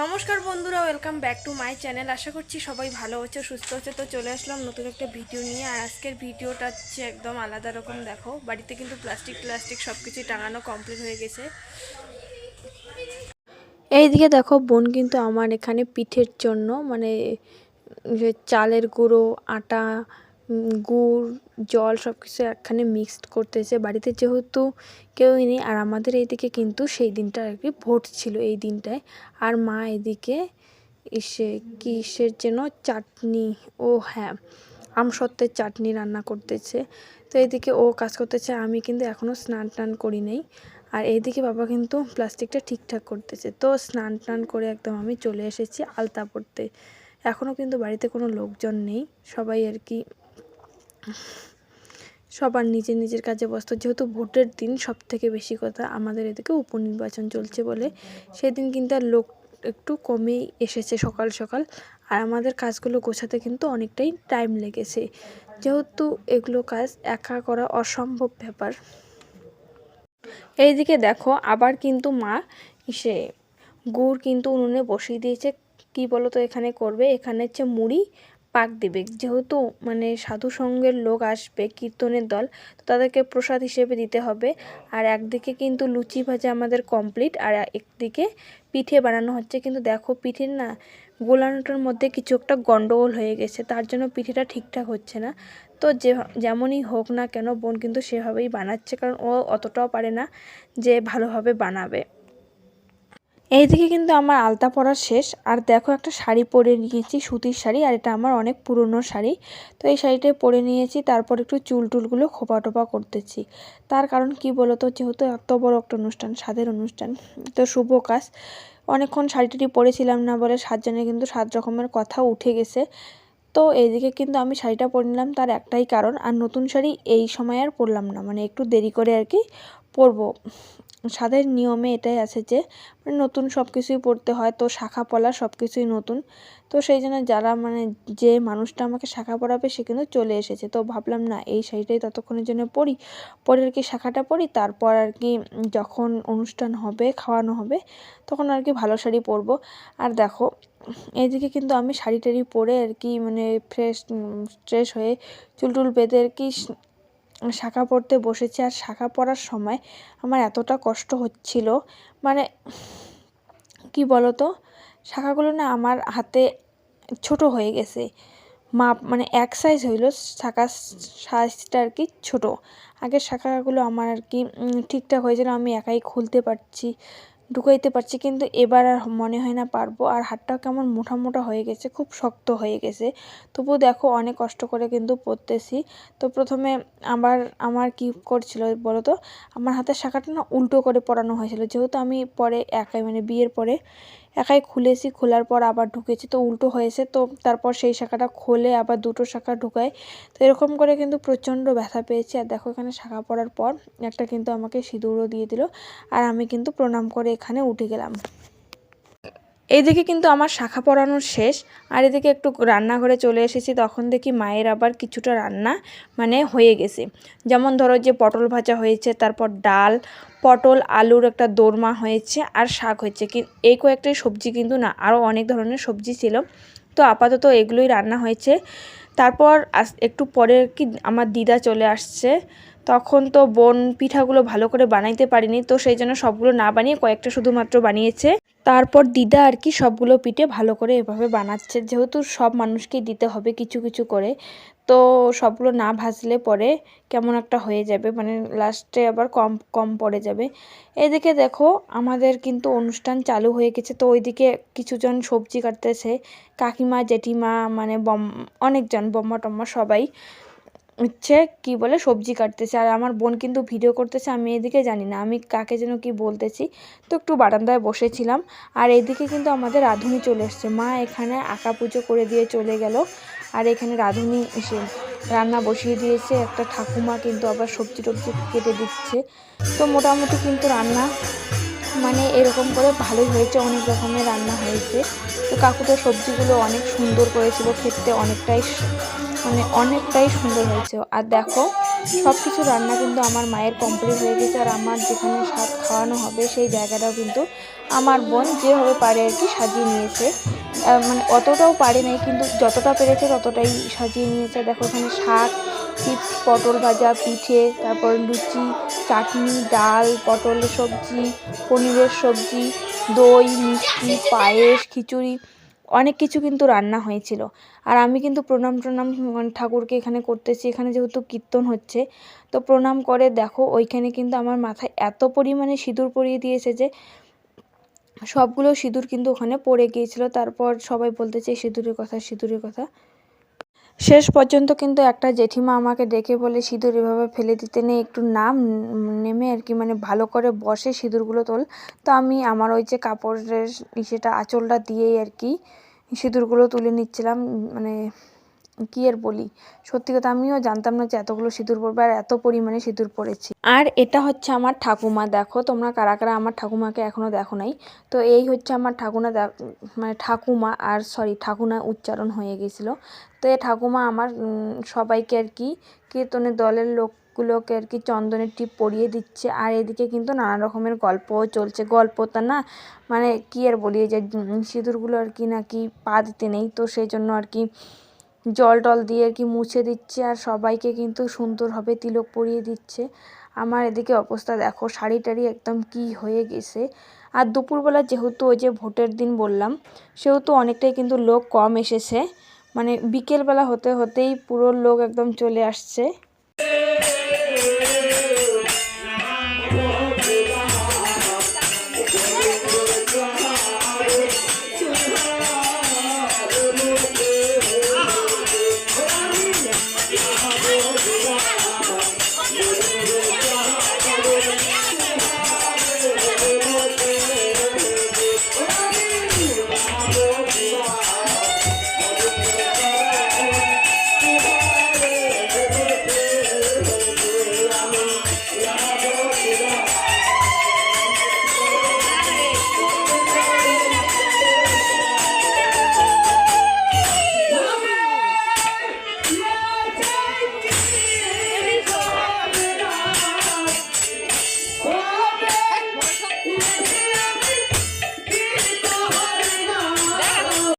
নমস্কার বন্ধুরা, welcome back to my channel. আশা করছি সবাই ভালো হচ্ছে, সুস্থ হচ্ছে। তো চলে আসলাম নতুন একটা ভিডিও নিয়ে। আর আজকের ভিডিওটা হচ্ছে একদম আলাদা রকম। দেখো, বাড়িতে কিন্তু প্লাস্টিক সব কিছুই টাঙানো কমপ্লিট হয়ে গেছে। এইদিকে দেখো, বোন কিন্তু আমার এখানে পিঠের জন্য মানে যে চালের গুঁড়ো, আটা, গুড়, জল সব কিছু একখানে মিক্সড করতেছে। বাড়িতে যেহেতু কেউই নেই, আর আমাদের এইদিকে কিন্তু সেই দিনটা আর কি ভোট ছিল এই দিনটায়। আর মা এদিকে কিসের যেন চাটনি, ও হ্যাঁ, আমসত্ত্বের চাটনি রান্না করতেছে। তো এইদিকে ও কাজ করতেছে, আমি কিন্তু এখনও স্নান টান করি নাই। আর এইদিকে বাবা কিন্তু প্লাস্টিকটা ঠিকঠাক করতেছে। তো স্নান টান করে একদম আমি চলে এসেছি আলতা পড়তে। এখনও কিন্তু বাড়িতে কোনো লোকজন নেই, সবাই আর কি সবার নিজের নিজের কাজে ব্যস্ত। যেহেতু ভোটের দিন, সব থেকে বেশি কথা আমাদের এদিকে উপনির্বাচন চলছে বলে সেদিন কিন্তু আর লোক একটু কমেই এসেছে সকাল সকাল। আর আমাদের কাজগুলো গোছাতে কিন্তু অনেকটাই টাইম লেগেছে, যেহেতু এগুলো কাজ একা করা অসম্ভব ব্যাপার। এইদিকে দেখো, আবার কিন্তু মা গুড় কিন্তু উনুনে বসিয়ে দিয়েছে। কি বলো তো এখানে করবে, এখানে হচ্ছে মুড়ি পাক দেবে। যেহেতু মানে সাধু সঙ্গের লোক আসবে, কীর্তনের দল, তো তাদেরকে প্রসাদ হিসেবে দিতে হবে। আর একদিকে কিন্তু লুচি ভাজা আমাদের কমপ্লিট, আর একদিকে পিঠে বানানো হচ্ছে। কিন্তু দেখো, পিঠের না গোলানোটার মধ্যে কিছু একটা গন্ডগোল হয়ে গেছে, তার জন্য পিঠেটা ঠিকঠাক হচ্ছে না। তো যেমনই হোক না কেন, বোন কিন্তু সেভাবেই বানাচ্ছে, কারণ ও অতটাও পারে না যে ভালোভাবে বানাবে। এইদিকে কিন্তু আমার আলতা পরা শেষ। আর দেখো, একটা শাড়ি পরে নিয়েছি, সুতির শাড়ি, আর এটা আমার অনেক পুরনো শাড়ি। তো এই শাড়িটাই পরে নিয়েছি। তারপর একটু চুলটুলগুলো খোপা টোপা করতেছি। তার কারণ কি বলতো, যেহেতু এত বড় একটা অনুষ্ঠান, স্বাদের অনুষ্ঠান, তো শুভ কাজ, অনেকক্ষণ শাড়িটি পরেছিলাম না বলে 7 জনে কিন্তু 7 রকমের কথা উঠে গেছে। তো এইদিকে কিন্তু আমি শাড়িটা পরে নিলাম, তার একটাই কারণ। আর নতুন শাড়ি এই সময় আর পরলাম না, মানে একটু দেরি করে আর কি পরবো। স্বাদের নিয়মে এটাই আছে যে মানে নতুন সব কিছুই পরতে হয়, তো শাখা পলা সব কিছুই নতুন। তো সেই জন্য যারা মানে যে মানুষটা আমাকে শাখা পরাবে সে কিন্তু চলে এসেছে। তো ভাবলাম না, এই শাড়িটাই ততক্ষণের জন্য পরে আর কি শাখাটা পরি, তারপর আর কি যখন অনুষ্ঠান হবে, খাওয়ানো হবে, তখন আর কি ভালো শাড়ি পরবো। আর দেখো, এইদিকে কিন্তু আমি শাড়ি টাড়ি পরে আর কি মানে ফ্রেশ হয়ে চুল বেঁধে আর কি শাখা পরতে বসেছি। আর শাখা পরার সময় আমার এতটা কষ্ট হচ্ছিল, মানে কি বলতো, শাখাগুলো না আমার হাতে ছোট হয়ে গেছে। মাপ মানে এক সাইজ হইলো, শাখার সাইজটা আর কি ছোটো। আগের শাখাগুলো আমার আর কি ঠিকঠাক হয়েছিল, আমি একাই খুলতে পারছি, ঢুকাইতে পারছি, কিন্তু এবার আর মনে হয় না পারবো। আর হাতটাও কেমন মোটা মোটা হয়ে গেছে, খুব শক্ত হয়ে গেছে। তবুও দেখো, অনেক কষ্ট করে কিন্তু পরতেছি। তো প্রথমে আমার কি করছিল বলো তো, আমার হাতের শাখাটা না উল্টো করে পরানো হয়েছিল। যেহেতু আমি পরে একাই মানে বিয়ের পরে একাই খুলেছি, খোলার পর আবার ঢুকেছি, তো উল্টো হয়েছে। তো তারপর সেই শাখাটা খুলে আবার দুটো শাখা ঢুকাই। তো এরকম করে কিন্তু প্রচণ্ড ব্যথা পেয়েছি। আর দেখো, এখানে শাখা পরার পর একটা কিন্তু আমাকে সিঁদুরও দিয়ে দিল, আর আমি কিন্তু প্রণাম করে এখানে উঠে গেলাম। এইদিকে কিন্তু আমার শাখা পরানোর শেষ। আর এদিকে একটু রান্নাঘরে চলে এসেছি, তখন দেখি মায়ের আবার কিছুটা রান্না মানে হয়ে গেছে। যেমন ধরো যে পটল ভাজা হয়েছে, তারপর ডাল, পটল আলুর একটা দোরমা হয়েছে, আর শাক হয়েছে। এই কয়েকটাই সবজি কিন্তু না, আরও অনেক ধরনের সবজি ছিল। তো আপাতত এগুলোই রান্না হয়েছে। তারপর একটু পরে কি আমার দিদা চলে আসছে। তখন তো বোন পিঠাগুলো ভালো করে বানাইতে পারিনি, তো সেই জন্য সবগুলো না বানিয়ে কয়েকটা শুধুমাত্র বানিয়েছে। তারপর দিদা আর কি সবগুলো পিঠে ভালো করে এভাবে বানাচ্ছে, যেহেতু সব মানুষকেই দিতে হবে কিছু কিছু করে। তো সবগুলো না ভাজলে পরে কেমন একটা হয়ে যাবে, মানে লাস্টে আবার কম কম পড়ে যাবে। এদিকে দেখো, আমাদের কিন্তু অনুষ্ঠান চালু হয়ে গেছে। তো ওইদিকে কিছুজন সবজি কাটতেছে, কাকিমা, জেঠিমা, মানে অনেকজন, বম্মা টম্মা সবাই হচ্ছে কি বলে সবজি কাটতেছে। আর আমার বোন কিন্তু ভিডিও করতেছে, আমি এদিকে জানি না আমি কাকে যেন কি বলতেছি। তো একটু বারান্দায় বসেছিলাম। আর এদিকে কিন্তু আমাদের রাঁধুনি চলে এসছে, মা এখানে আঁকা পুজো করে দিয়ে চলে গেল। আর এখানে রাঁধুনি এসে রান্না বসিয়ে দিয়েছে, একটা ঠাকুমা কিন্তু আবার সবজি টবজি কেটে দিচ্ছে। তো মোটামুটি কিন্তু রান্না মানে এরকম করে ভালোই হয়েছে, অনেক রকমের রান্না হয়েছে। তো কাকুদের সবজিগুলো অনেক সুন্দর করেছিল, খেতে অনেকটাই মানে অনেকটাই সুন্দর হয়েছে। আর দেখো, সব কিছু রান্না কিন্তু আমার মায়ের কমপ্লিট হয়ে গেছে। আর আমার যেখানে সাত খাওয়ানো হবে সেই জায়গাটাও কিন্তু আমার বোন যেভাবে পারে আর কি সাজিয়ে নিয়েছে। মানে অতটাও পারে নাই, কিন্তু যতটা পেরেছে ততটাই সাজিয়ে নিয়েছে। দেখো এখানে শাক, চিপস, পটল ভাজা, পিঠে, তারপর লুচি, চাটনি, ডাল, পটলের সবজি, পনিরের সবজি, দই, মিষ্টি, পায়েস, খিচুড়ি, অনেক কিছু কিন্তু রান্না হয়েছিল। আর আমি কিন্তু প্রণাম ঠাকুরকে এখানে করতেছি। এখানে যেহেতু কীর্তন হচ্ছে, তো প্রণাম করে দেখো ওইখানে কিন্তু আমার মাথায় এত পরিমাণে সিঁদুর পরিয়ে দিয়েছে যে সবগুলো সিঁদুর কিন্তু ওখানে পড়ে গিয়েছিল। তারপর সবাই বলতেছে সিঁদুরের কথা, সিঁদুরের কথা। শেষ পর্যন্ত কিন্তু একটা জেঠিমা আমাকে ডেকে বলে সিঁদুর এভাবে ফেলে দিতে নেই, একটু নেমে আর কি মানে ভালো করে বসে সিঁদুরগুলো তোল। তো আমি আমার ওই যে কাপড়ের সেটা আঁচলটা দিয়েই আর কি সিঁদুরগুলো তুলে নিচ্ছিলাম। মানে কি আর বলি, সত্যি কথা আমিও জানতাম না যে এতগুলো সিঁদুর পড়বে আর এত পরিমাণে সিঁদুর পড়েছি। আর এটা হচ্ছে আমার ঠাকুমা। দেখো তোমরা কারা কারা আমার ঠাকুমাকে এখনও দেখো নাই। তো এই হচ্ছে আমার মানে ঠাকুমা, আর সরি ঠাকুনা উচ্চারণ হয়ে গেছিলো। তো এই ঠাকুমা আমার সবাইকে আর কি কীর্তনের দলের লোকগুলোকে আর কি চন্দনের টিপ পরিয়ে দিচ্ছে। আর এদিকে কিন্তু নানা রকমের গল্পও চলছে। গল্পটা না মানে কি আর বলি, যে সিঁদুরগুলো আর কি নাকি পা দিতে নেই, তো সেই জন্য আর কি জল টল দিয়ে আর কি মুছে দিচ্ছে। আর সবাইকে কিন্তু সুন্দরভাবে তিলক পরিয়ে দিচ্ছে। আমার এদিকে অবস্থা দেখো, শাড়ি টাড়ি একদম কি হয়ে গেছে। আর দুপুরবেলা যেহেতু ওই যে ভোটের দিন বললাম, সেহেতু অনেকটাই কিন্তু লোক কম এসেছে। মানে বিকেলবেলা হতে হতেই পুরো লোক একদম চলে আসছে।